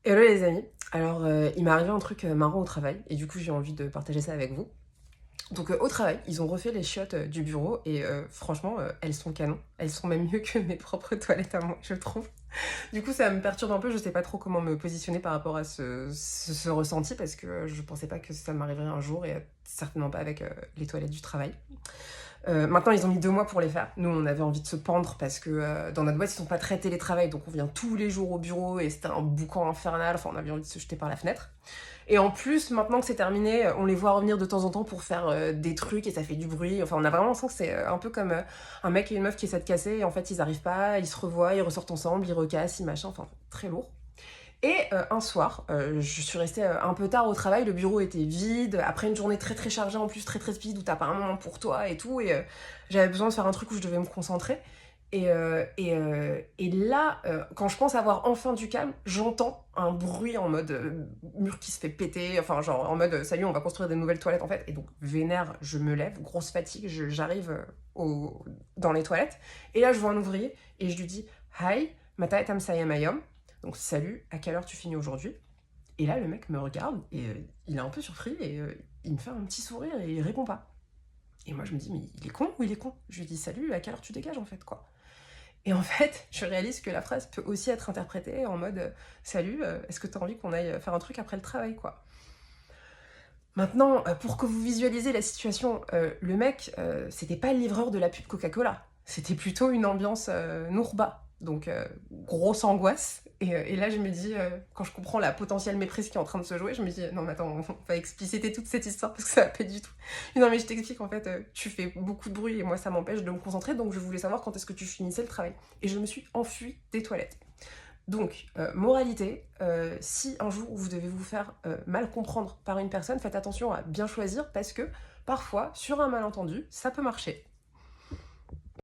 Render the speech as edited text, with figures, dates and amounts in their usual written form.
Hello les amis, alors il m'est arrivé un truc marrant au travail et du coup j'ai envie de partager ça avec vous. Donc au travail, ils ont refait les chiottes du bureau et franchement elles sont canon. Elles sont même mieux que mes propres toilettes à moi, je trouve. Du coup ça me perturbe un peu, je sais pas trop comment me positionner par rapport à ce ressenti parce que je pensais pas que ça m'arriverait un jour et certainement pas avec les toilettes du travail. Maintenant, ils ont mis 2 mois pour les faire. Nous, on avait envie de se pendre parce que dans notre boîte, ils sont pas très télétravail, donc on vient tous les jours au bureau et c'était un boucan infernal. Enfin, on avait envie de se jeter par la fenêtre. Et en plus, maintenant que c'est terminé, on les voit revenir de temps en temps pour faire des trucs et ça fait du bruit. Enfin, on a vraiment l'impression que c'est un peu comme un mec et une meuf qui essaient de casser et en fait, ils arrivent pas, ils se revoient, ils ressortent ensemble, ils recassent, ils machin. Enfin, très lourd. Et un soir, je suis restée un peu tard au travail, le bureau était vide, après une journée très très chargée en plus, très très speed, où t'as pas un moment pour toi et tout, et j'avais besoin de faire un truc où je devais me concentrer. Et là, quand je pense avoir enfin du calme, j'entends un bruit en mode mur qui se fait péter, enfin genre en mode salut, on va construire des nouvelles toilettes en fait. Et donc vénère, je me lève, grosse fatigue, j'arrive dans les toilettes, et là je vois un ouvrier et je lui dis Hi, mata etam sayamayom. Donc salut, à quelle heure tu finis aujourd'hui? Et là le mec me regarde et il est un peu surpris et il me fait un petit sourire et il répond pas. Et moi je me dis mais il est con ou il est con? Je lui dis salut, à quelle heure tu dégages en fait quoi? Et en fait je réalise que la phrase peut aussi être interprétée en mode salut, est-ce que t'as envie qu'on aille faire un truc après le travail quoi? Maintenant, pour que vous visualisez la situation, le mec, c'était pas le livreur de la pub Coca-Cola. C'était plutôt une ambiance Nourba. Donc, grosse angoisse. Et là, je me dis, quand je comprends la potentielle méprise qui est en train de se jouer, je me dis, non, mais attends, on va expliciter toute cette histoire parce que ça va pas du tout. Non, mais je t'explique, en fait, tu fais beaucoup de bruit et moi, ça m'empêche de me concentrer. Donc, je voulais savoir quand est-ce que tu finissais le travail. Et je me suis enfuie des toilettes. Donc, moralité, si un jour vous devez vous faire mal comprendre par une personne, faites attention à bien choisir parce que parfois, sur un malentendu, ça peut marcher.